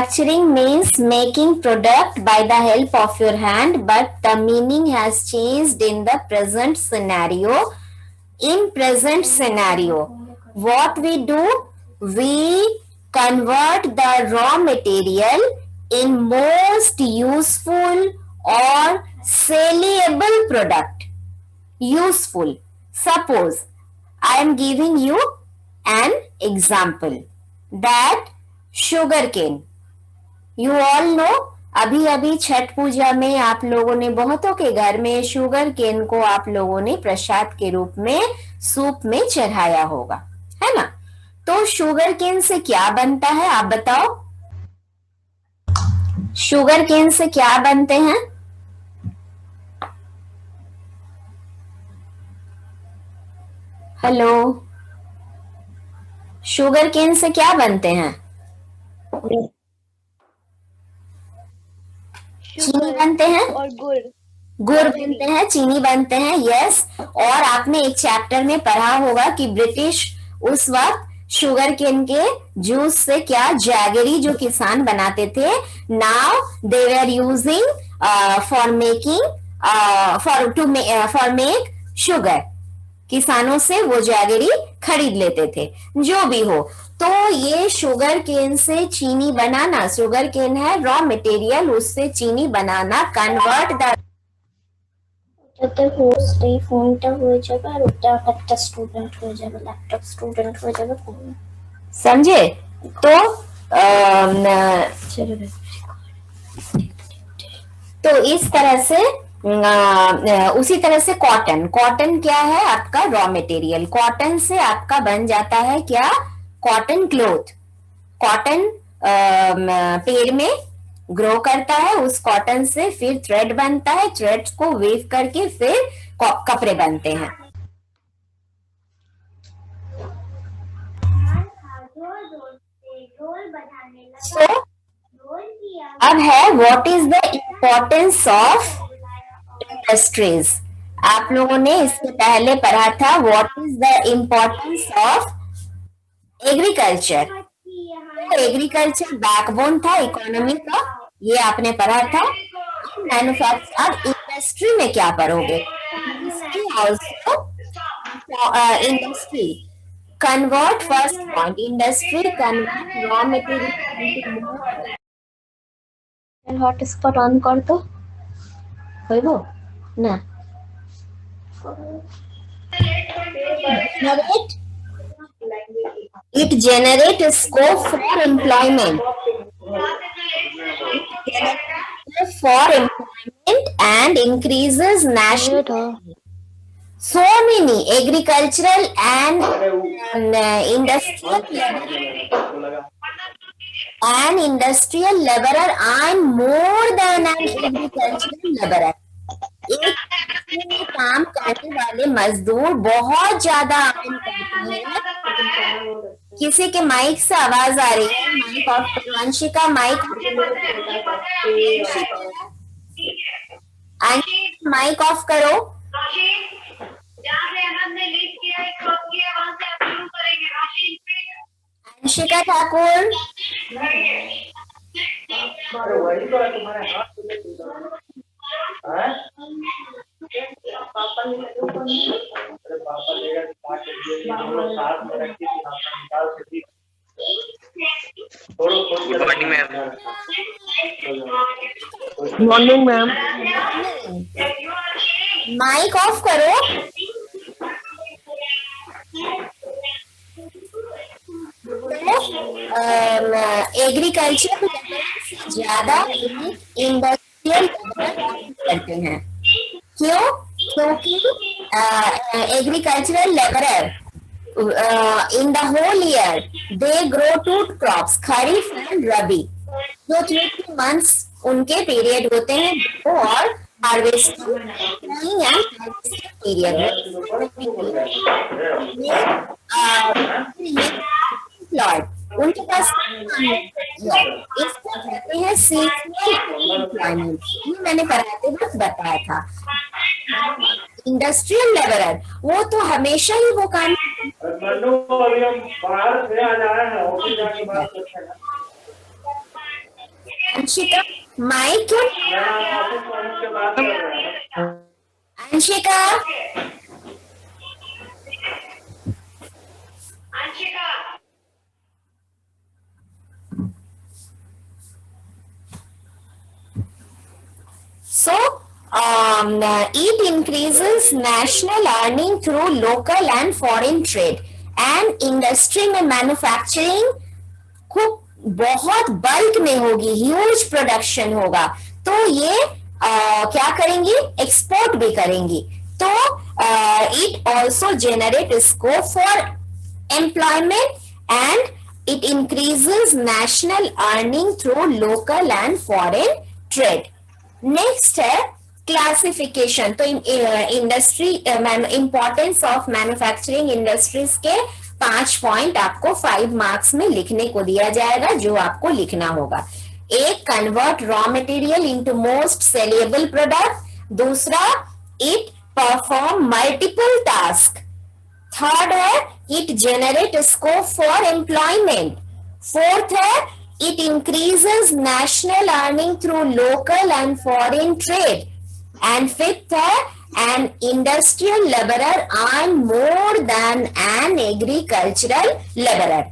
Manufacturing means making product by the help of your hand, but the meaning has changed in the present scenario. In present scenario, what we do? We convert the raw material in most useful or saleable product. Useful. Suppose I am giving you an example that sugar cane. You all know, अभी अभी छठ पूजा में आप लोगों ने बहुतों के घर में शुगर केन को आप लोगों ने प्रसाद के रूप में सूप में चढ़ाया होगा, है ना। तो शुगर केन से क्या बनता है, आप बताओ। शुगर केन से क्या बनते हैं? हेलो, शुगर केन से क्या बनते हैं? चीनी बनते हैं और गुड़ बनते हैं, चीनी बनते हैं, यस। और आपने एक चैप्टर में पढ़ा होगा कि ब्रिटिश उस वक्त शुगर केन के जूस से क्या जैगरी जो किसान बनाते थे, now they were using for making for make sugar. किसानों से वो जैगरी खरीद लेते थे, जो भी हो। तो ये शुगर केन से चीनी बनाना, शुगर केन है रॉ मटेरियल, उससे चीनी बनाना, कन्वर्ट द ফোনটা হয়ে যাবে আর ওটা একটা স্টুডেন্ট হয়ে যাবে, ল্যাপটপ স্টুডেন্ট হয়ে যাবে। समझे? तो इस तरह से उसी तरह से कॉटन, कॉटन क्या है? आपका रॉ मटेरियल। कॉटन से आपका बन जाता है क्या? Cotton cloth. कॉटन पेड़ में ग्रो करता है, उस कॉटन से फिर थ्रेड बनता है, थ्रेड्स को वेव करके फिर कपड़े बनते हैं। So, अब है what is the importance of industries. आप लोगों ने इससे पहले पढ़ा था what is the importance of agriculture. Agriculture backbone था इकोनॉमी का, ये आपने पढ़ा था। मैन्युफैक्चर, अब इंडस्ट्री में क्या पढ़ोगे? Industry convert, first point, industry convert raw material. Hotspot on कर दो, হইব না? It generates scope for employment. And increases national. So many agricultural and industrial laborer earn more than an agricultural laborer. एक में काम करने वाले मजदूर बहुत ज्यादा अर्न करते हैं। किसी के माइक से आवाज आ रही है, माइक ऑफ करो। अंशिका माइक माइक ऑफ करो। Anshika Thakur, good morning ma'am. Morning ma'am. Mike off करो। एग्रीकल्चर ज्यादा इंडस्ट्रियल करते हैं। क्यों? क्योंकि agricultural labourer in the whole year they grow two crops, kharif and rabi. जो 3 months उनके पीरियड होते हैं, और हार्वेस्टिंग एंड पीरियड। उनके पास इसको कहते हैं सीजनल एम्प्लॉयमेंट। ये मैंने पढ़ाते वक्त बताया था। इंडस्ट्रियल लेबरर वो तो हमेशा ही वो काम अंशिका माइक क्यों? Anshika So, it increases national earning through local and foreign trade. And industry में manufacturing खूब बहुत बल्क में होगी, ह्यूज प्रोडक्शन होगा, तो ये क्या करेंगी? एक्सपोर्ट भी करेंगी. तो it also generate scope for employment and it increases national earning through local and foreign trade. Next है क्लासिफिकेशन. तो industry importance of manufacturing industries के 5 पॉइंट आपको 5 मार्क्स में लिखने को दिया जाएगा, जो आपको लिखना होगा. एक, convert raw material into most saleable product. दूसरा, it perform multiple task. Third है, it generate scope for employment. Fourth है, it increases national earning through local and foreign trade. And fifth है, an industrial laborer earn more than an agricultural laborer.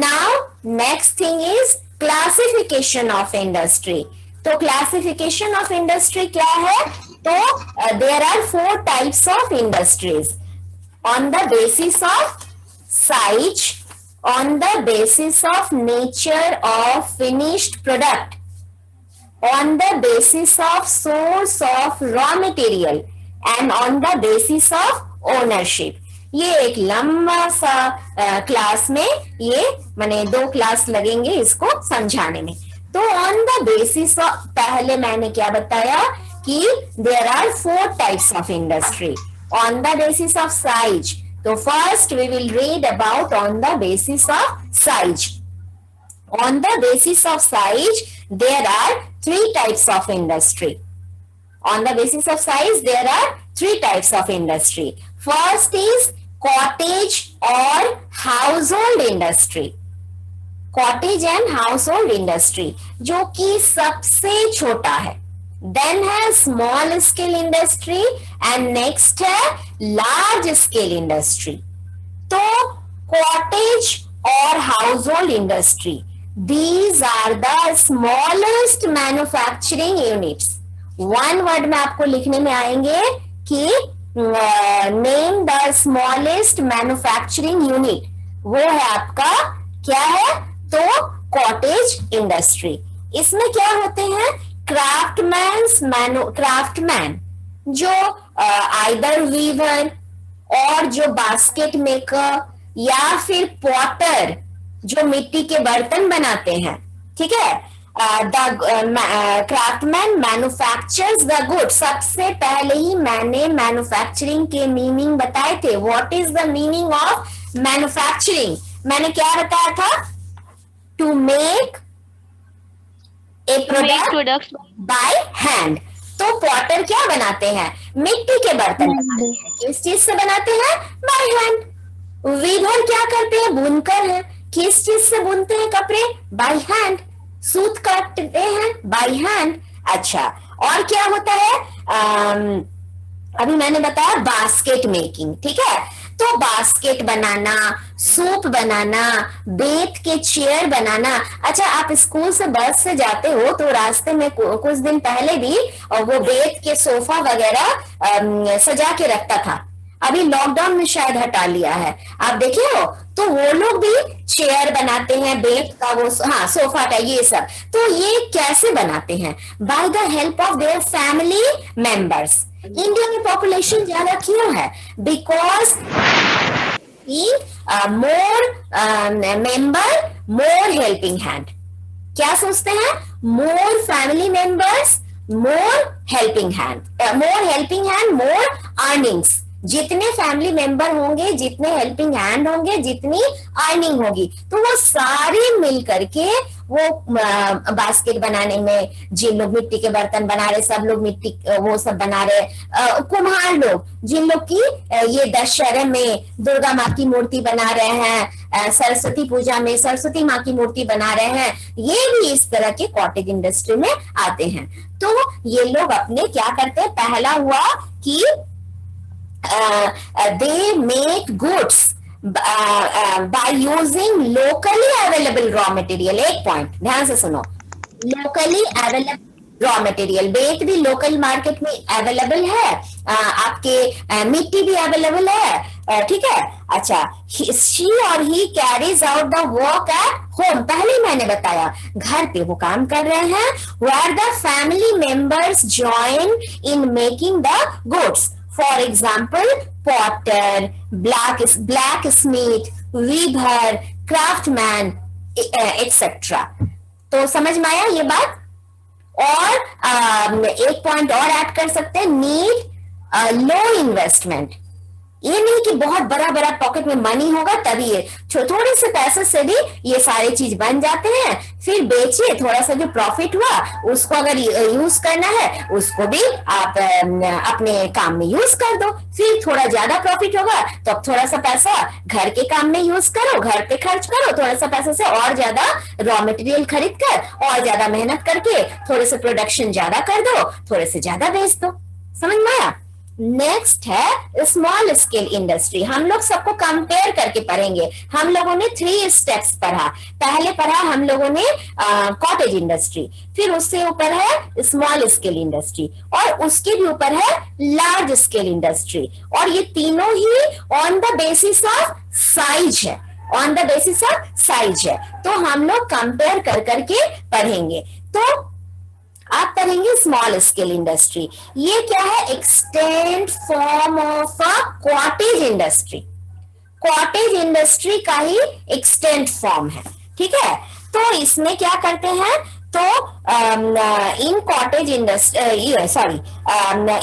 Now next thing is classification of industry. तो classification of industry क्या है? तो there are 4 types of industries on the basis of size, on the basis of nature of finished product, on the basis of source of raw material and on the basis of ownership. ये एक लंबा सा class में ये माने 2 class लगेंगे इसको समझाने में. तो on the basis of, पहले मैंने क्या बताया कि there are 4 types of industry. On the basis of size, so first we will read about on the basis of size. On the basis of size, there are 3 types of industry. On the basis of size, there are 3 types of industry. First is cottage or household industry. Cottage and household industry, जो कि सबसे छोटा है. Then है small scale industry and next है large scale industry. तो cottage और household industry, these are the smallest manufacturing units. One word में आपको लिखने में आएंगे कि name the smallest manufacturing unit. वो है आपका क्या है? तो cottage industry. इसमें क्या होते हैं? क्राफ्टमैन जो आइदर वीवर और जो बास्केट मेकर या फिर पॉटर जो मिट्टी के बर्तन बनाते हैं, ठीक है. The craftsman manufactures the good. सबसे पहले ही मैंने मैन्युफैक्चरिंग के मीनिंग बताए थे. What is the meaning of manufacturing? मैंने क्या बताया था? To make a product by hand. तो पॉटर क्या बनाते हैं? मिट्टी के बर्तन बनाते हैं. किस चीज से बनाते हैं? By hand. वीवर क्या करते हैं? बुनकर है. किस चीज से बुनते हैं कपड़े? By hand. सूत काटते हैं? By hand. अच्छा, और क्या होता है? अभी मैंने बताया बास्केट मेकिंग, ठीक है. तो बास्केट बनाना, सूप बनाना, बेत के चेयर बनाना. अच्छा, आप स्कूल से बस से जाते हो तो रास्ते में कुछ दिन पहले भी वो बेत के सोफा वगैरह सजा के रखता था. अभी लॉकडाउन में शायद हटा लिया है. आप देखे हो? तो वो लोग भी चेयर बनाते हैं, बेत का वो सोफा का ये सब. तो ये कैसे बनाते हैं? By the help of their family members. India में पॉपुलेशन ज्यादा क्यों है? Because more member more helping hand. क्या सोचते हैं? मोर फैमिली मेंबर्स मोर हेल्पिंग हैंड मोर अर्निंग्स. जितने फैमिली मेंबर होंगे, जितने हेल्पिंग हैंड होंगे, जितनी अर्निंग होगी, तो वो सारे मिल करके वो बास्केट बनाने में, जिन लोग मिट्टी के बर्तन बना रहे, सब लोग मिट्टी वो सब बना रहे, कुम्हार लोग जिन लोग की ये दशहरे में दुर्गा माँ की मूर्ति बना रहे हैं, सरस्वती पूजा में सरस्वती माँ की मूर्ति बना रहे हैं, ये भी इस तरह के कॉटेज इंडस्ट्री में आते हैं। तो ये लोग अपने क्या करते हैं, पहला हुआ कि they make goods by using locally available raw material। एक पॉइंट ध्यान से सुनो, लोकली अवेलेबल रॉ मटेरियल, बेट भी लोकल मार्केट में अवेलेबल है, आपके मिट्टी भी अवेलेबल है, ठीक है। अच्छा, शी और he carries out the work at home, पहले मैंने बताया घर पे वो काम कर रहे हैं, where the family members join in making the goods, for example potter, blacksmith, weaver, craftsman, etcetera. तो समझ में आया ये बात। और एक पॉइंट और ऐड कर सकते हैं, नीड लो इन्वेस्टमेंट। ये नहीं कि बहुत बड़ा बड़ा पॉकेट में मनी होगा तभी ये, थोड़े से पैसे से भी ये सारी चीज बन जाते हैं। फिर बेचिए, थोड़ा सा जो प्रॉफिट हुआ उसको अगर यूज करना है उसको भी आप अपने काम में यूज कर दो। फिर थोड़ा ज्यादा प्रॉफिट होगा तो अब थोड़ा सा पैसा घर के काम में यूज करो, घर पे खर्च करो, थोड़ा सा पैसे से और ज्यादा रॉ मटेरियल खरीद कर और ज्यादा मेहनत करके थोड़े से प्रोडक्शन ज्यादा कर दो, थोड़े से ज्यादा बेच दो। समझ में आया। नेक्स्ट है स्मॉल स्केल इंडस्ट्री। हम लोग सबको कंपेयर करके पढ़ेंगे। हम लोगों ने 3 स्टेप्स पढ़ा। पहले पढ़ा हम लोगों ने कॉटेज इंडस्ट्री, फिर उससे ऊपर है स्मॉल स्केल इंडस्ट्री, और उसके भी ऊपर है लार्ज स्केल इंडस्ट्री। और ये तीनों ही on the basis of size है, on the basis of size है। तो हम लोग कंपेयर कर करके पढ़ेंगे। तो आप पढ़ेंगे स्मॉल स्केल इंडस्ट्री, ये क्या है, extend form of a cottage industry. Cottage industry का ही एक्सटेंड फॉर्म है, ठीक है। तो इसमें क्या करते हैं, तो इन कॉटेज इंडस्ट्री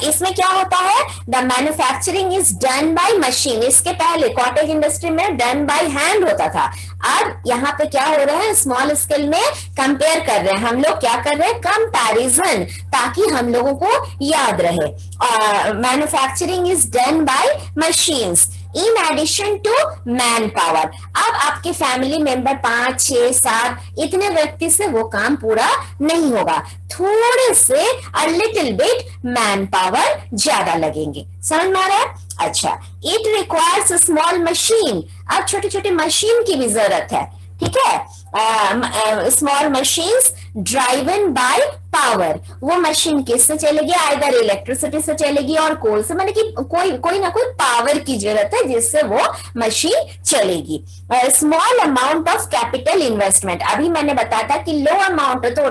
इसमें क्या होता है, the manufacturing is done by machine. इसके पहले कॉटेज इंडस्ट्री में डन बाय हैंड होता था। अब यहाँ पे क्या हो रहा है, स्मॉल स्केल में कंपेयर कर रहे हैं हम लोग, क्या कर रहे हैं, कंपैरिजन, ताकि हम लोगों को याद रहे। Manufacturing is done by machines in addition to man power. अब आपके फैमिली मेंबर 5, 6, 7 इतने व्यक्ति से वो काम पूरा नहीं होगा, थोड़े से a little bit man power ज्यादा लगेंगे। समझ में आ रहा है। अच्छा, इट रिक्वायर्स स्मॉल मशीन। अब छोटे छोटे मशीन की भी जरूरत है, ठीक है। Small machines driven by power. वो मशीन किससे चलेगी, आइदर इलेक्ट्रिसिटी से चलेगी और कोल से, माने कि कोई ना कोई पावर की जरूरत है जिससे वो मशीन चलेगी। Small amount of capital investment. अभी मैंने बताया था कि लो अमाउंट, तो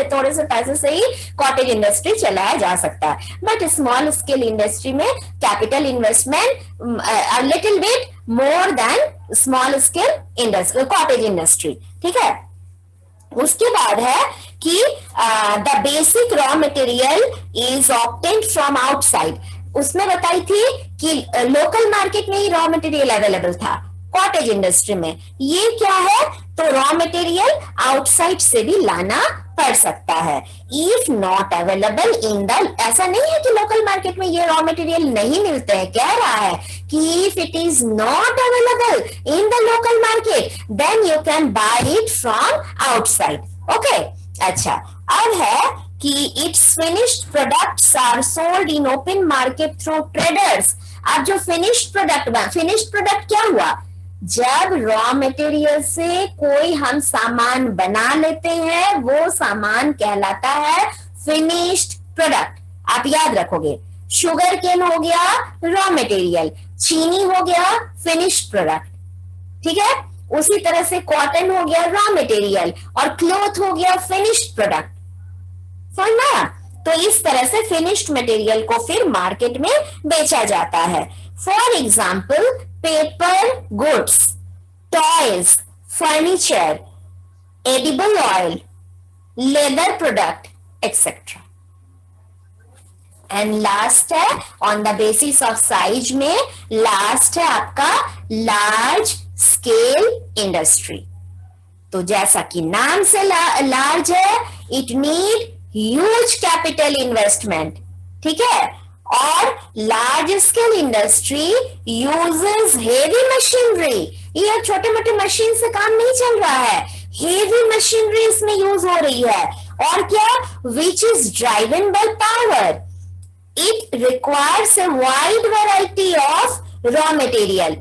थोड़े से पैसे से ही कॉटेज इंडस्ट्री चलाया जा सकता है। बट स्मॉल स्केल इंडस्ट्री में capital investment a little bit more than small scale industry, cottage industry, ठीक है। उसके बाद है कि the basic raw material is obtained from outside. उसमें बताई थी कि लोकल मार्केट में ही रॉ मटेरियल अवेलेबल था, कॉटेज इंडस्ट्री में ये क्या है, तो रॉ मटेरियल आउटसाइड से भी लाना पड़ सकता है। If not available in the, ऐसा नहीं है कि लोकल मार्केट में ये रॉ मटेरियल नहीं मिलते हैं, कह रहा है कि if it is not available in the local market then you can buy it from outside. Okay, अच्छा, अब है कि it's finished products are sold in open market through traders. अब जो फिनिश्ड प्रोडक्ट क्या हुआ, जब रॉ मटेरियल से कोई हम सामान बना लेते हैं वो सामान कहलाता है फिनिश्ड प्रोडक्ट। आप याद रखोगे, शुगर केन हो गया रॉ मटेरियल, चीनी हो गया फिनिश्ड प्रोडक्ट, ठीक है। उसी तरह से कॉटन हो गया रॉ मटेरियल और क्लॉथ हो गया फिनिश्ड प्रोडक्ट। समझना। तो इस तरह से फिनिश्ड मटेरियल को फिर मार्केट में बेचा जाता है। For example paper goods, toys, furniture, edible oil, leather product etcetera. And last है on the basis of size में, लास्ट है आपका लार्ज स्केल इंडस्ट्री। तो जैसा कि नाम से लार्ज है, it need huge capital investment, ठीक है। और large scale industry uses heavy machinery, ये छोटे मोटे मशीन से काम नहीं चल रहा है, हेवी मशीनरी इसमें यूज हो रही है। और क्या, which is driven by power, it requires a wide variety of raw material,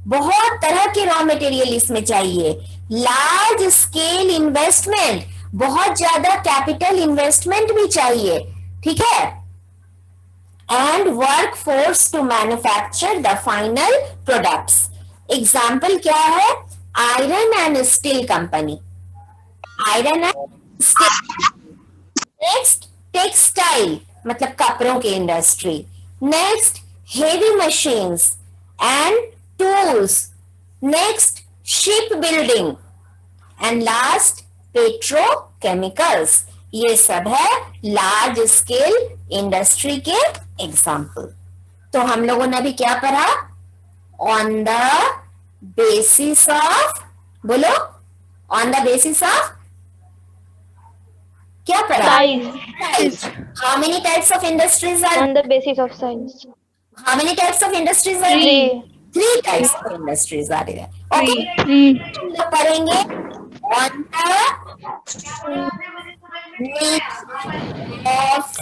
बहुत तरह के रॉ मटेरियल इसमें चाहिए। लार्ज स्केल इन्वेस्टमेंट, बहुत ज्यादा कैपिटल इन्वेस्टमेंट भी चाहिए, ठीक है। And work force to manufacture the final products. Example क्या है, iron and steel company, iron and steel. Next, textile मतलब कपड़ों की industry. Next, heavy machines and tools. Next, ship building. And last, petrochemicals. ये सब है लार्ज स्केल इंडस्ट्री के example. तो हम लोगों ने अभी क्या पढ़ा, ऑन द बेसिस ऑफ, बोलो, ऑन द बेसिस ऑफ क्या पढ़ा, Size. How many types of industries are, On the basis of science. How many types of industries are, Three. 3 types of industries are there, okay. Three. हम लोग पढ़ेंगे on the of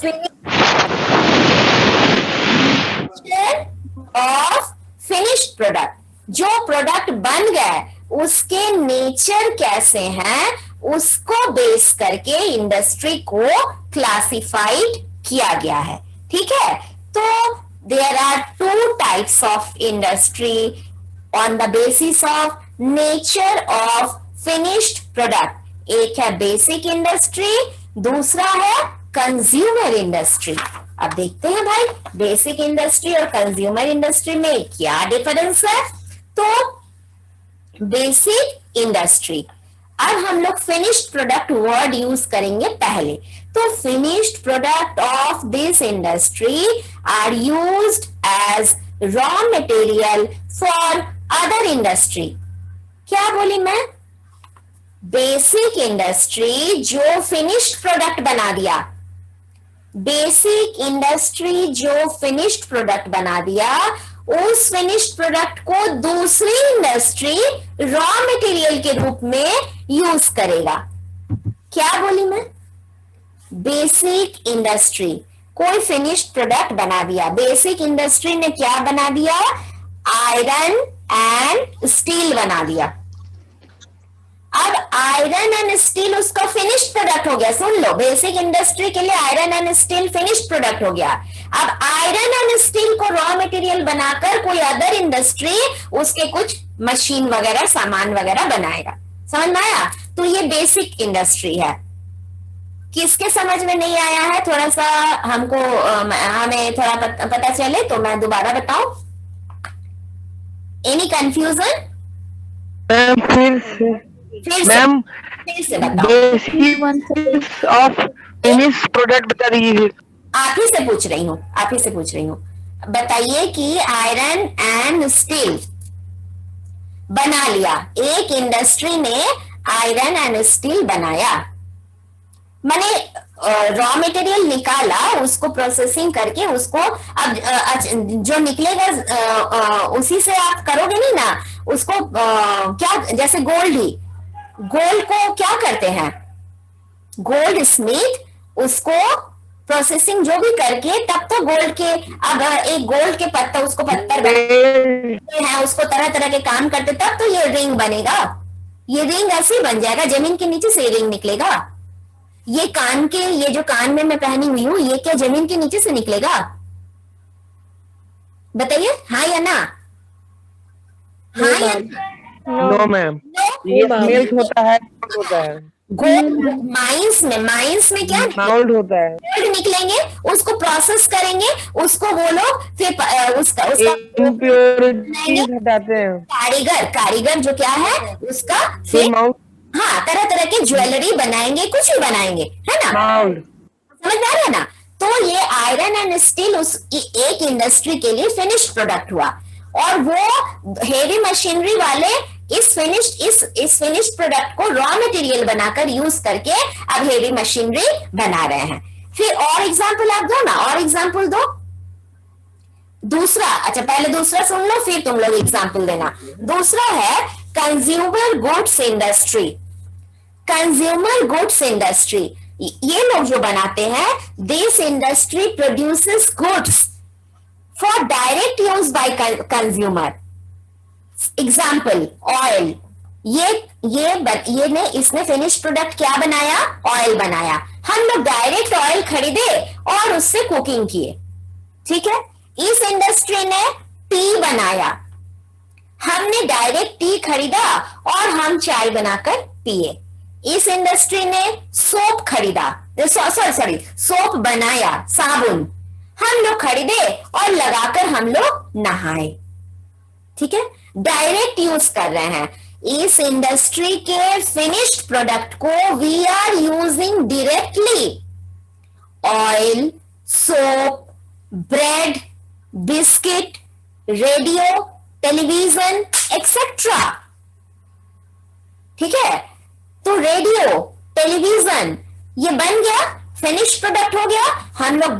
finished product, जो product बन गया उसके nature कैसे हैं, उसको बेस करके इंडस्ट्री को क्लासिफाइड किया गया है, ठीक है। तो there are 2 types of industry on the basis of nature of finished product. एक है बेसिक इंडस्ट्री, दूसरा है कंज्यूमर इंडस्ट्री। अब देखते हैं भाई बेसिक इंडस्ट्री और कंज्यूमर इंडस्ट्री में क्या डिफरेंस है। तो बेसिक इंडस्ट्री, अब हम लोग फिनिश्ड प्रोडक्ट वर्ड यूज करेंगे पहले। तो finished product of this industry are used as raw material for other industry. क्या बोली मैं, बेसिक इंडस्ट्री जो फिनिश्ड प्रोडक्ट बना दिया, बेसिक इंडस्ट्री जो फिनिश्ड प्रोडक्ट बना दिया, उस फिनिश्ड प्रोडक्ट को दूसरी इंडस्ट्री रॉ मटेरियल के रूप में यूज करेगा। क्या बोली मैं, बेसिक इंडस्ट्री कोई फिनिश्ड प्रोडक्ट बना दिया, बेसिक इंडस्ट्री ने क्या बना दिया, आयरन एंड स्टील बना दिया। अब आयरन एंड स्टील उसका फिनिश्ड प्रोडक्ट हो गया, सुन लो, बेसिक इंडस्ट्री के लिए iron and steel finished product हो गया। अब आयरन एंड स्टील को रॉ मटेरियल बनाकर कोई अदर इंडस्ट्री उसके कुछ मशीन वगैरह सामान वगैरह बनाएगा, समझ में आया। तो ये बेसिक इंडस्ट्री है। किसके समझ में नहीं आया है, थोड़ा सा हमको हमें थोड़ा पता चले तो मैं दोबारा बताऊं। एनी कंफ्यूजन, फिर से बताओ, बेसिस ऑफ फिनिश प्रोडक्ट बता दीजिए। आप ही से पूछ रही हूँ, आप ही से पूछ रही हूँ, बताइए कि आयरन एंड स्टील बना लिया, एक इंडस्ट्री ने आयरन एंड स्टील बनाया, मैंने रॉ मटेरियल निकाला, उसको प्रोसेसिंग करके उसको अब जो निकलेगा उसी से आप करोगे नहीं ना उसको, क्या जैसे गोल्ड ही, गोल्ड को क्या करते हैं, गोल्ड स्मिथ उसको प्रोसेसिंग जो भी करके तब तो गोल्ड के, अब एक गोल्ड के पत्ता उसको पत्थर है, उसको तरह तरह के काम करते तब तो ये रिंग बनेगा। ये रिंग ऐसे बन जाएगा, जमीन के नीचे से रिंग निकलेगा। ये कान के, ये जो कान में मैं पहनी हुई हूं, ये क्या जमीन के नीचे से निकलेगा, बताइए हाँ या ना, हाँ या नो मैम, ये स्मेल्स होता है गोल्ड माइंस में क्या माउल्ड होता है, गोल्ड निकलेंगे, उसको प्रोसेस करेंगे, उसको वो लोग फिर उसका इम्प्योरिटीज हटाते हैं, कारीगर जो क्या है उसका फिर हाँ तरह तरह के ज्वेलरी बनाएंगे, कुछ भी बनाएंगे, है ना, माउल्ड, समझ में आ रहा है ना। तो ये आयरन एंड स्टील उस एक इंडस्ट्री के लिए फिनिश्ड प्रोडक्ट हुआ, और वो हेवी मशीनरी वाले इस फिनिश्ड प्रोडक्ट को रॉ मटेरियल बनाकर यूज करके अब हेवी मशीनरी बना रहे हैं। फिर और एग्जाम्पल आप दो ना, और एग्जाम्पल दो। दूसरा, अच्छा पहले दूसरा सुन लो फिर तुम लोग एग्जाम्पल देना। दूसरा है consumer goods industry. Consumer goods industry, ये लोग जो बनाते हैं, this industry produces goods for direct use by consumer. Example oil, इसने फिनिश प्रोडक्ट क्या बनाया, ऑयल बनाया। हम लोग डायरेक्ट ऑयल खरीदे और उससे कुकिंग किए, ठीक है। इस इंडस्ट्री ने टी बनाया, हमने डायरेक्ट टी खरीदा और हम चाय बनाकर पिए। इस इंडस्ट्री ने सोप खरीदा, सॉरी सोप बनाया, साबुन हम लोग खरीदे और लगाकर हम लोग नहाए, ठीक है। डायरेक्ट यूज कर रहे हैं। इस इंडस्ट्री के फिनिश्ड प्रोडक्ट को we are using directly. Oil, soap, bread, biscuit, radio, television etcetera, ठीक है। तो रेडियो, टेलीविजन ये बन गया, फिनिश प्रोडक्ट हो गया। हम लोग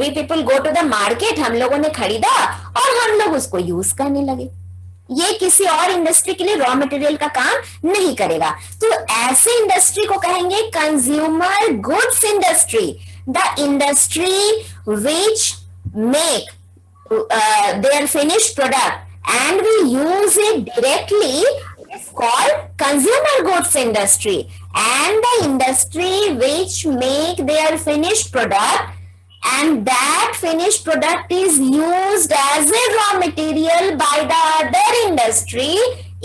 we people go to the market, हम लोगों ने खरीदा और हम लोग उसको यूज करने लगे। ये किसी और इंडस्ट्री के लिए रॉ मटेरियल का काम नहीं करेगा। तो ऐसे इंडस्ट्री को कहेंगे consumer goods industry. The industry which make their finished product and we use it directly is called consumer goods industry, and the industry which make their finished product and that finished product is used as a raw material by the other industry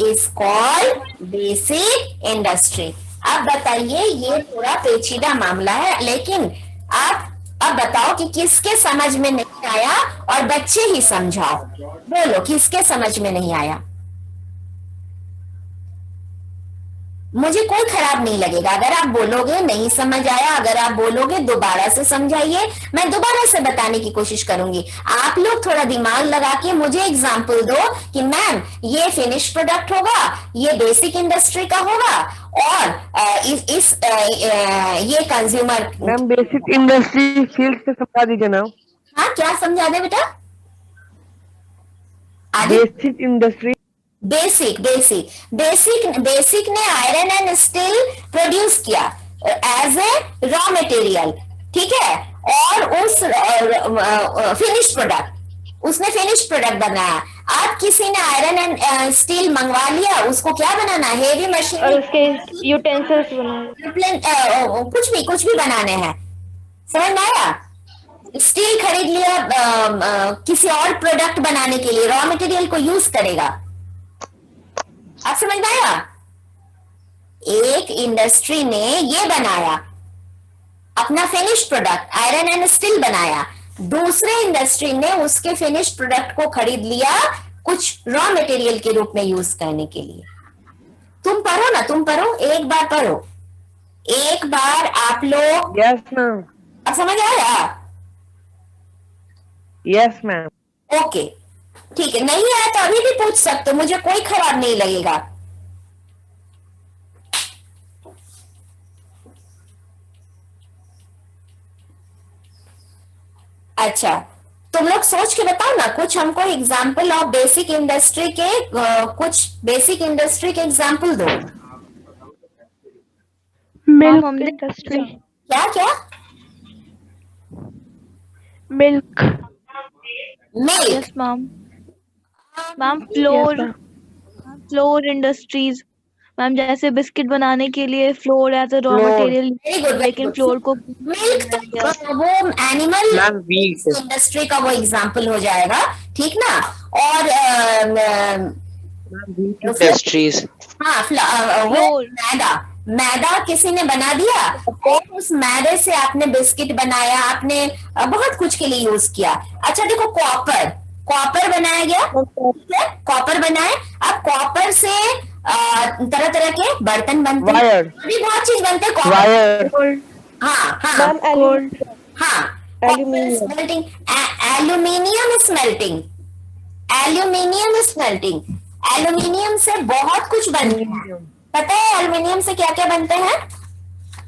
is called basic industry. अब बताइए, ये थोड़ा पेचीदा मामला है, लेकिन आप अब बताओ कि किसके समझ में नहीं आया, और बच्चे ही समझाओ। बोलो किसके समझ में नहीं आया। मुझे कोई खराब नहीं लगेगा अगर आप बोलोगे नहीं समझ आया, अगर आप बोलोगे दोबारा से समझाइए, मैं दोबारा से बताने की कोशिश करूंगी। आप लोग थोड़ा दिमाग लगा के मुझे एग्जाम्पल दो कि मैम ये फिनिश प्रोडक्ट होगा, ये बेसिक इंडस्ट्री का होगा, और ये consumer. Ma'am basic industry field से समझा दीजिए ना। हाँ क्या समझा दे बेटा? बेसिक इंडस्ट्री, बेसिक ने आयरन एंड स्टील प्रोड्यूस किया एज ए रॉ मटेरियल, ठीक है। और उस फिनिश प्रोडक्ट, उसने फिनिश प्रोडक्ट बनाया। अब किसी ने आयरन एंड स्टील मंगवा लिया, उसको क्या बनाना है, हेवी मशीन और उसके यूटेंसिल्स बनाए, कुछ भी बनाने हैं, समझ में आया। स्टील खरीद लिया किसी और प्रोडक्ट बनाने के लिए, रॉ मटेरियल को यूज करेगा। आप समझ में आया? एक इंडस्ट्री ने ये बनाया, अपना finish product iron and steel बनाया, दूसरे इंडस्ट्री ने उसके फिनिश प्रोडक्ट को खरीद लिया कुछ रॉ मटेरियल के रूप में यूज करने के लिए। तुम पढ़ो ना, तुम पढ़ो, एक बार पढ़ो, एक बार आप लोग। यस मैम, अब समझ आया? Yes ma'am. ओके ठीक है, नहीं आया तो अभी भी पूछ सकते हो, मुझे कोई खराब नहीं लगेगा। अच्छा तुम लोग सोच के बताओ ना कुछ हमको एग्जाम्पल ऑफ बेसिक इंडस्ट्री के, कुछ बेसिक इंडस्ट्री के एग्जाम्पल दो। Milk industry. क्या क्या? Milk. Milk. Yes ma'am. Ma'am flour industries, ma'am जैसे बिस्किट बनाने के लिए flour as a raw material, लेकिन फ्लोर को मिल्क तो वो एनिमल इंडस्ट्री का वो एग्जाम्पल हो जाएगा, ठीक ना। और इंडस्ट्रीज, हाँ वो मैदा किसी ने बना दिया और उस मैदे से आपने बिस्किट बनाया, आपने बहुत कुछ के लिए यूज किया। अच्छा देखो कॉपर बनाया गया, कॉपर बनाए। अब कॉपर से तरह तरह के बर्तन बनते हैं, अभी बहुत चीज बनते हैं कॉपर। हाँ हाँ हाँ, एल्यूमिनियम स्मेल्टिंग एल्यूमिनियम से बहुत कुछ बनता है। पता है एल्यूमिनियम से क्या क्या बनते हैं?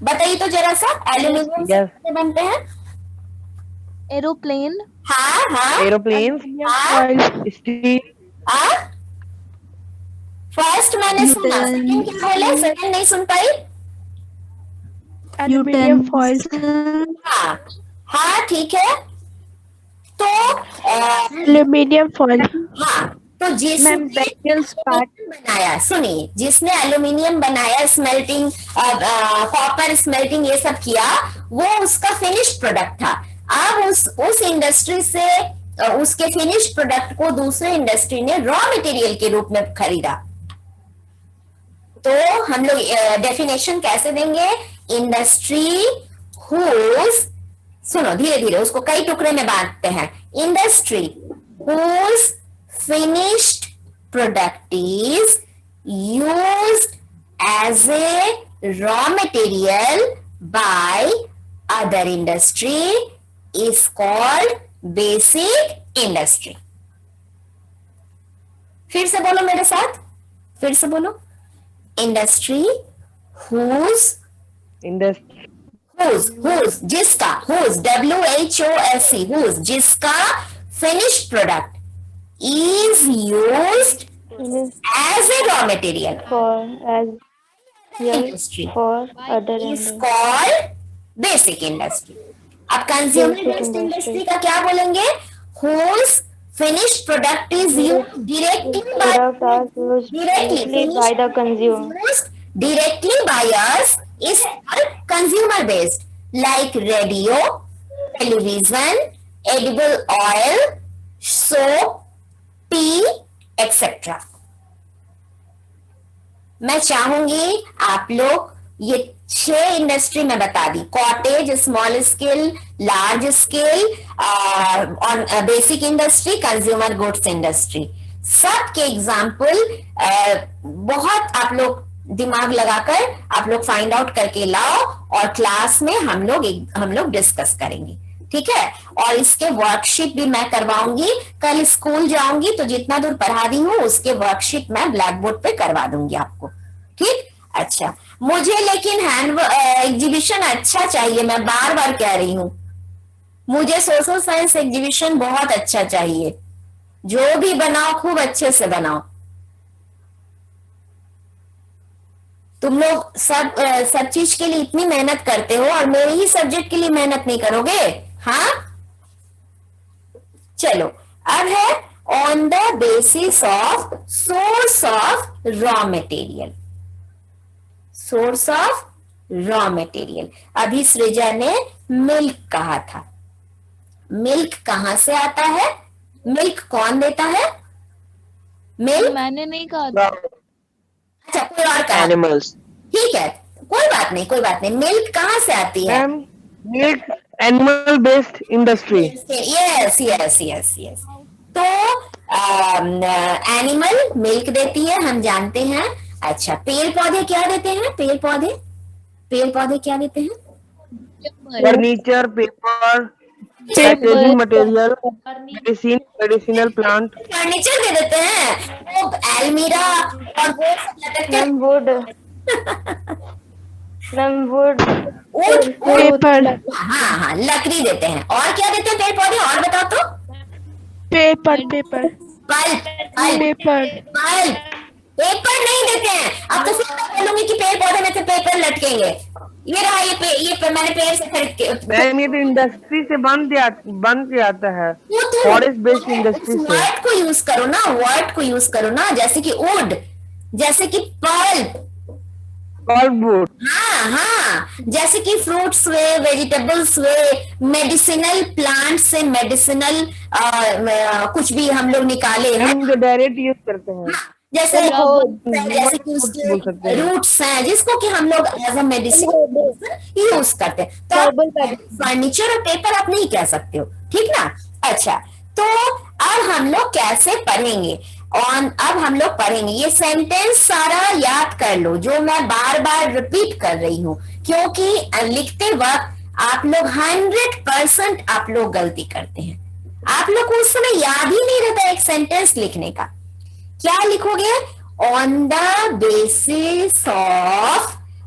बताइए तो जरा सा, एल्यूमिनियम से Yes. क्या बनते हैं? एरोप्लेन, हाँ हाँ Aeroplanes, हाँ steel, हाँ। फर्स्ट मैंने सुना, सेकंड क्या बोले? सेकंड नहीं सुन पाई। यूटेंसिल, हाँ हाँ ठीक है। तो एल्यूमिनियम फॉइल, हाँ, तो जिसने बनाया, सुनिए, जिसने एल्यूमिनियम बनाया, स्मेल्टिंग, कॉपर स्मेल्टिंग ये सब किया, वो उसका फिनिश प्रोडक्ट था। अब उस इंडस्ट्री से उसके फिनिश प्रोडक्ट को दूसरे इंडस्ट्री ने रॉ मटेरियल के रूप में खरीदा। तो हम लोग डेफिनेशन कैसे देंगे? इंडस्ट्री हुज, सुनो धीरे धीरे, उसको कई टुकड़े में बांटते हैं। Industry whose finished product is used as a raw material by other industry is called basic industry. फिर से बोलो मेरे साथ, फिर से बोलो। इंडस्ट्री whose, industry, whose जिसका, whose WHOSE, whose जिसका finished product is used as a raw material industry is called basic industry. अब कंज्यूमर बेस्ड इंडस्ट्री का क्या बोलेंगे? whose finished product is used directly by the consumer, used directly by us is called consumer based, like radio, television, edible oil, soap, tea etcetera. मैं चाहूंगी आप लोग ये 6 industry में बता दी, cottage, small scale, large scale, और basic industry, consumer goods industry, सबके एग्जाम्पल बहुत आप लोग दिमाग लगाकर आप लोग फाइंड आउट करके लाओ, और क्लास में हम लोग डिस्कस करेंगे, ठीक है? और इसके वर्कशीट भी मैं करवाऊंगी। कल स्कूल जाऊंगी तो जितना दूर पढ़ा दी हूँ उसके वर्कशीट मैं ब्लैक बोर्ड पे करवा दूंगी आपको, ठीक? अच्छा, मुझे लेकिन हैंड एग्जीबिशन अच्छा चाहिए, मैं बार बार कह रही हूँ, मुझे सोशल साइंस एग्जीबिशन बहुत अच्छा चाहिए। जो भी बनाओ खूब अच्छे से बनाओ। तुम लोग सब चीज के लिए इतनी मेहनत करते हो और मेरे ही सब्जेक्ट के लिए मेहनत नहीं करोगे? हाँ चलो, अब है on the basis of source of raw material. Source of raw material, अभी सृजा ने मिल्क कहा था। मिल्क कहां से आता है? मिल्क कौन देता है? मिल्क मैंने नहीं कहा। अच्छा, कोई और कहा? animals, ठीक है, कोई बात नहीं, कोई बात नहीं। मिल्क कहाँ से आती है? milk, animal based industry. Yes yes yes yes. तो एनिमल मिल्क देती है, हम जानते हैं। अच्छा, पेड़ पौधे क्या देते हैं? पेड़ पौधे क्या देते हैं? Furniture, paper, packaging material, medicinal plant. Furniture दे देते हैं, वो अलमीरा और वो सब लटकते वुड पेपर। हाँ हाँ, लकड़ी देते हैं। और क्या देते हैं पेड़ पौधे? और बताओ तो। पेपर पल्प पेपर नहीं देते हैं। अब तो फिर मैं बोलूंगी कि पेड़ पौधे में से पेपर लटकेंगे। ये रहा, ये मैंने पेड़ से खरीद के। मैम ये तो इंडस्ट्री से बन के आता है, फॉरेस्ट बेस्ड इंडस्ट्री से। वर्ड को यूज करो ना, वर्ड को यूज करो ना, जैसे कि वुड, जैसे कि पल्प, वुड, हाँ हाँ, जैसे कि फ्रूट्स हुए, वेजिटेबल्स हुए, मेडिसिनल प्लांट से मेडिसिनल कुछ भी हम लोग निकाले, हम जो डायरेक्ट यूज करते हैं, जैसे कि उसके रूट्स हैं जिसको कि हम लोग एज अ मेडिसिन यूज करते हैं। तो फर्नीचर और पेपर आप नहीं कह सकते हो, ठीक ना? अच्छा, तो अब हम लोग कैसे पढ़ेंगे? अब हम लोग पढ़ेंगे, ये सेंटेंस सारा याद कर लो जो मैं बार बार रिपीट कर रही हूँ, क्योंकि लिखते वक्त आप लोग 100% आप लोग गलती करते हैं। आप लोग को उस समय याद ही नहीं रहता एक सेंटेंस लिखने का। क्या लिखोगे? ऑन द बेसिस ऑफ,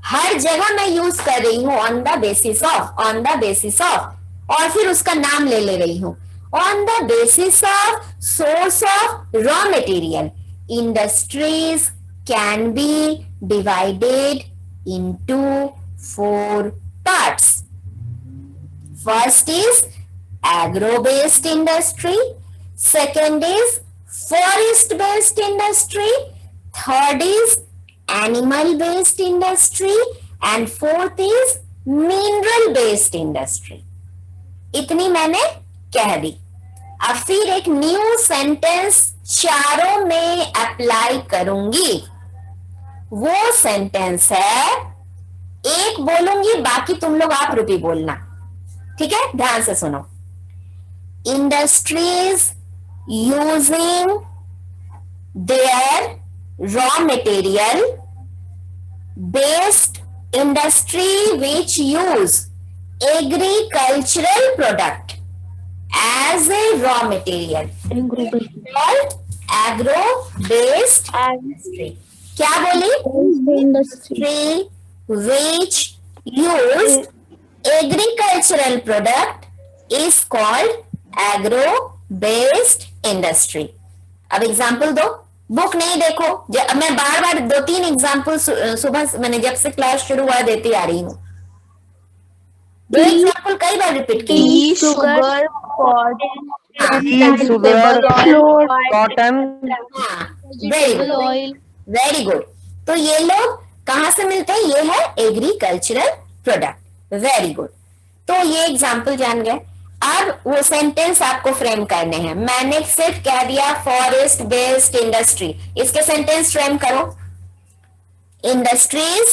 हर जगह मैं यूज कर रही हूं on the basis of, on the basis of, और फिर उसका नाम ले रही हूं। On the basis of source of raw material, industries can be divided into 4 parts. First is agro-based industry. Second is forest-based industry. Third is animal-based industry. And fourth is mineral-based industry. इतनी मैंने कह दी। अब फिर एक new sentence चारों में apply करूंगी। वो सेंटेंस है, एक बोलूंगी, बाकी तुम लोग आप रुपी बोलना, ठीक है? ध्यान से सुनो। Industries using their raw material based industry which use agricultural product as a raw material, agro based industry. क्या बोली? Industry which use agricultural product is called agro based industry. अब एग्जाम्पल दो, बुक नहीं देखो, मैं बार बार 2-3 एग्जाम्पल सुबह मैंने जब से क्लास शुरू हुआ देती आ रही हूँ। 2 एग्जाम्पल कई बार रिपीट की। Sugar, cotton, very good. तो ये लोग कहां से मिलते हैं? ये है एग्रीकल्चरल प्रोडक्ट। Very good. तो ये एग्जाम्पल जान गए। अब वो सेंटेंस आपको फ्रेम करने हैं। मैंने सिर्फ कह दिया फॉरेस्ट बेस्ड इंडस्ट्री, इसके सेंटेंस फ्रेम करो। इंडस्ट्रीज,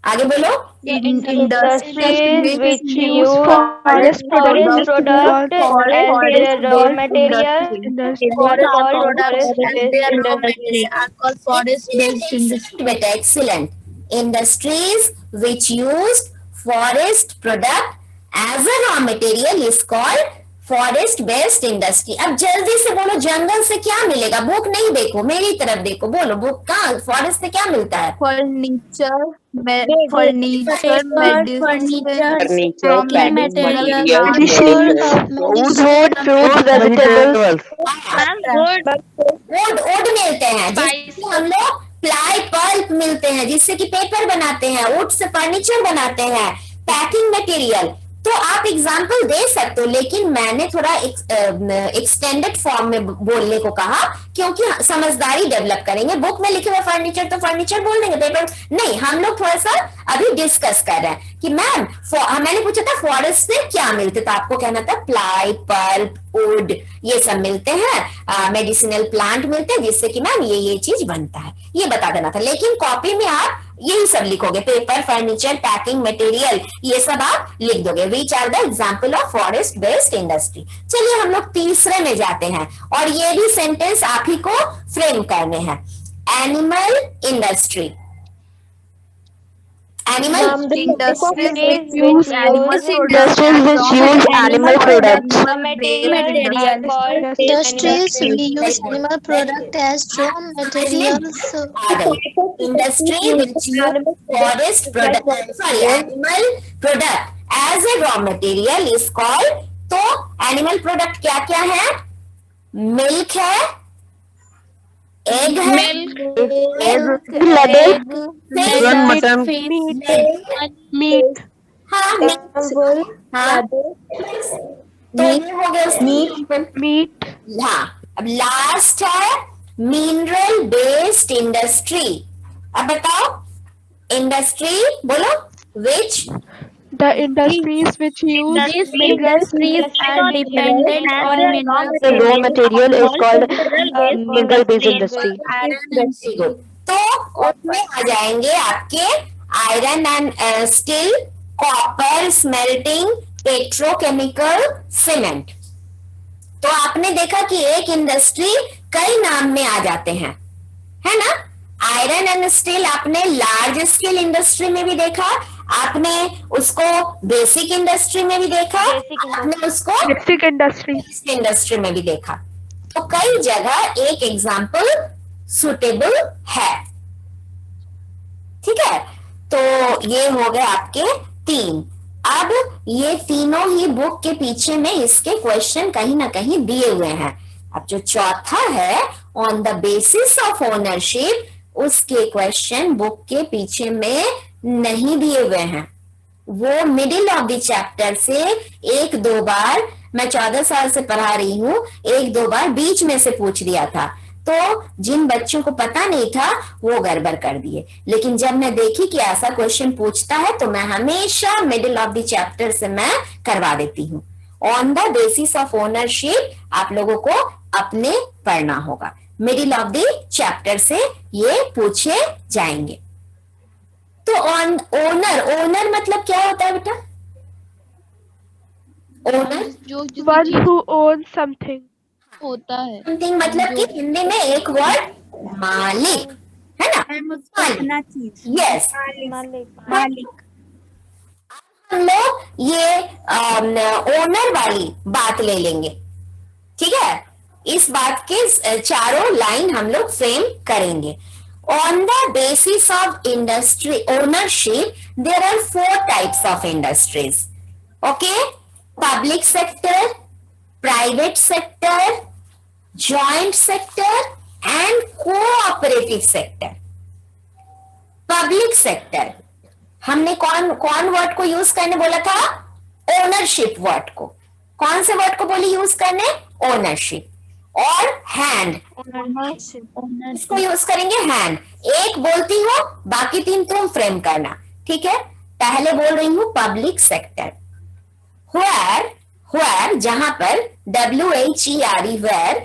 आगे बोलो। industries which use forest product as their raw material are called forest based industry. बेटा excellent. Industries which use forest product as a raw material is called forest based industry. अब जल्दी से बोलो, जंगल से क्या मिलेगा? बुक नहीं देखो, मेरी तरफ देखो, बोलो बुक कहाँ, फॉरेस्ट से क्या मिलता है? फर्नीचर, मेडिसिन, वुड मिलते हैं, जिससे हम लोग प्लाई पल्प मिलते हैं, जिससे कि पेपर बनाते हैं, वुड से फर्नीचर बनाते हैं, पैकिंग मटेरियल। तो आप एग्जाम्पल दे सकते हो, लेकिन मैंने थोड़ा एक्सटेंडेड फॉर्म में बोलने को कहा, क्योंकि समझदारी डेवलप करेंगे। बुक में लिखे हुए फर्नीचर तो फर्नीचर बोल देंगे, पेपर नहीं। हम लोग थोड़ा सा अभी डिस्कस कर रहे हैं कि मैम मैंने पूछा था फॉरेस्ट से क्या मिलते, तो आपको कहना था प्लाई, पल्प, वुड, ये सब मिलते हैं, मेडिसिनल प्लांट मिलते हैं, जिससे कि मैम ये चीज बनता है, ये बता देना था। लेकिन कॉपी में आप यही सब लिखोगे, पेपर, फर्नीचर, पैकिंग मटेरियल, ये सब आप लिख दोगे। Which are the example of forest based industry. चलिए हम लोग तीसरे में जाते हैं, और ये भी सेंटेंस आप ही को फ्रेम करने हैं। Animal industry, animal industries which use animal products. Industries we use animal product as raw materials. Industry which use forest product, sorry animal product as a raw material is called. तो animal product क्या क्या है? Milk है, egg है, mutton, meet, हाँ हाँ, तो ये हो गया मीट। हाँ, अब लास्ट है मिनरल बेस्ड इंडस्ट्री। अब बताओ, इंडस्ट्री बोलो, विच The industries which use minerals are dependent on minerals. The raw material is called mineral based industry. तो उसमें आ जाएंगे आपके iron and steel, copper, smelting, petrochemical, cement. तो आपने देखा कि एक इंडस्ट्री कई नाम में आ जाते हैं, है ना? आयरन एंड स्टील आपने लार्ज स्केल इंडस्ट्री में भी देखा, आपने उसको बेसिक इंडस्ट्री में भी देखा, आपने उसको बेसिक इंडस्ट्री इंडस्ट्री में भी देखा। तो कई जगह एक एग्जाम्पल सुटेबल है। ठीक है, तो ये हो गए आपके 3। अब ये तीनों ही बुक के पीछे में इसके क्वेश्चन कहीं ना कहीं दिए हुए हैं। अब जो चौथा है on the basis of ownership, उसके क्वेश्चन बुक के पीछे में नहीं दिए हुए हैं। वो मिडिल ऑफ द चैप्टर से 1-2 बार, मैं 14 साल से पढ़ा रही हूँ, 1-2 बार बीच में से पूछ दिया था। तो जिन बच्चों को पता नहीं था वो गड़बड़ कर दिए, लेकिन जब मैं देखी कि ऐसा क्वेश्चन पूछता है तो मैं हमेशा मिडिल ऑफ द चैप्टर से मैं करवा देती हूँ। On the basis of ownership आप लोगों को अपने पढ़ना होगा, मिडिल ऑफ द चैप्टर से ये पूछे जाएंगे। तो ओनर मतलब क्या होता है बेटा? ओनर जो One who owns something. होता है, समथिंग मतलब कि हिंदी में एक वर्ड मालिक, है ना? मालिक, यस, मालिक. हम लोग ये ओनर वाली बात ले लेंगे। ठीक है, इस बात के चारों लाइन हम लोग फ्रेम करेंगे। On the basis of industry ownership there are 4 types of industries. Okay, public sector, private sector, joint sector and cooperative sector. Public sector हमने कौन वर्ड को यूज करने बोला था? ओनरशिप वर्ड को। कौन से वर्ड को बोली यूज करने? ओनरशिप। और हैंड, इसको यूज करेंगे हैंड। एक बोलती हूँ, बाकी 3 तुम फ्रेम करना। ठीक है, पहले बोल रही हूँ पब्लिक सेक्टर। where जहां पर WHERE, where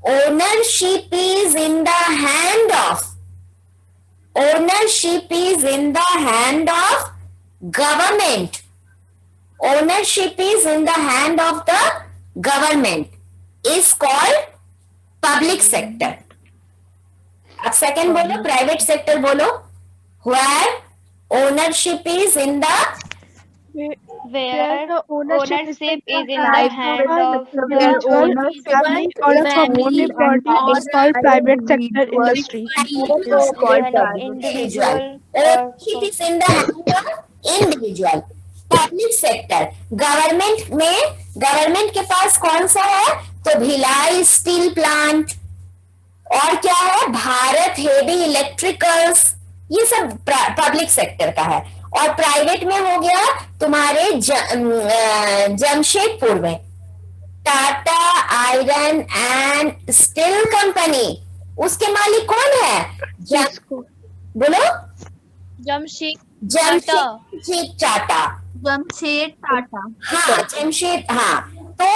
ownership is in the hand of, ownership is in the hand of government, ownership is in the hand of the government is called public sector। अब सेकंड बोलो, private sector बोलो। where ownership is in the where the ownership is in in the private hand of individual, family, or a community body is called private sector industry. individual, ownership is in the hand of individual। Public sector, government में, government के पास कौन सा है? तो Bhilai steel plant, और क्या है? Bharat heavy electricals, ये सब पब्लिक सेक्टर का है। और प्राइवेट में हो गया तुम्हारे जमशेदपुर में Tata iron and steel company, उसके मालिक कौन है? बोलो, जमशेद टाटा। हाँ, जमशेद, हाँ, तो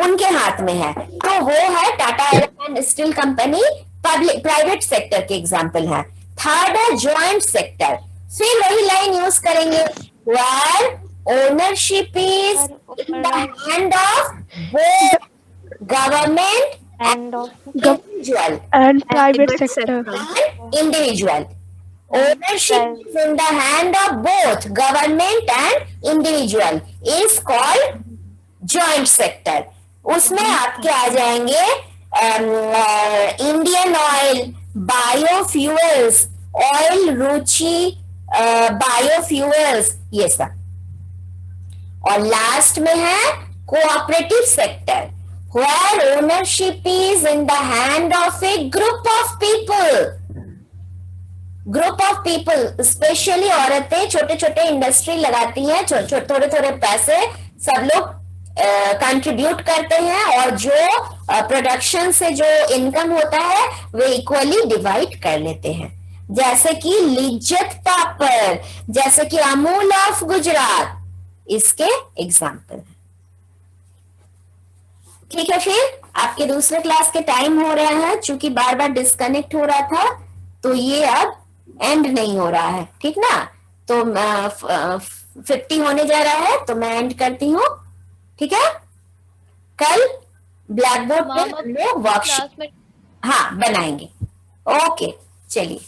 उनके हाथ में है। तो वो है Tata iron and steel company, public private sector के एग्जाम्पल है। थर्ड है जॉइंट सेक्टर, फिर वही लाइन यूज करेंगे, where ownership is in the hand of both government and individual And private sector. and individual। ownership is in the hand of both government and individual is called joint sector। उसमें आपके आ जाएंगे Indian oil, biofuels, oil रुचि biofuels, ये सब। और last में है cooperative sector, where ownership is in the hand of a group of people, specially औरतें छोटे छोटे इंडस्ट्री लगाती हैं, थोड़े थोड़े पैसे सब लोग कंट्रीब्यूट करते हैं, और जो प्रोडक्शन से जो इनकम होता है वे इक्वली डिवाइड कर लेते हैं। जैसे कि लिज्जत पापड़, जैसे कि अमूल ऑफ गुजरात, इसके एग्जाम्पल है। ठीक है, फिर आपके दूसरे क्लास के टाइम हो रहा है, चूंकि बार बार डिस्कनेक्ट हो रहा था तो ये अब एंड नहीं हो रहा है। ठीक ना, तो 50 होने जा रहा है तो मैं एंड करती हूँ। ठीक है, कल ब्लैक बोर्ड पे हम लोग वर्कशीट हाँ बनाएंगे। ओके, चलिए।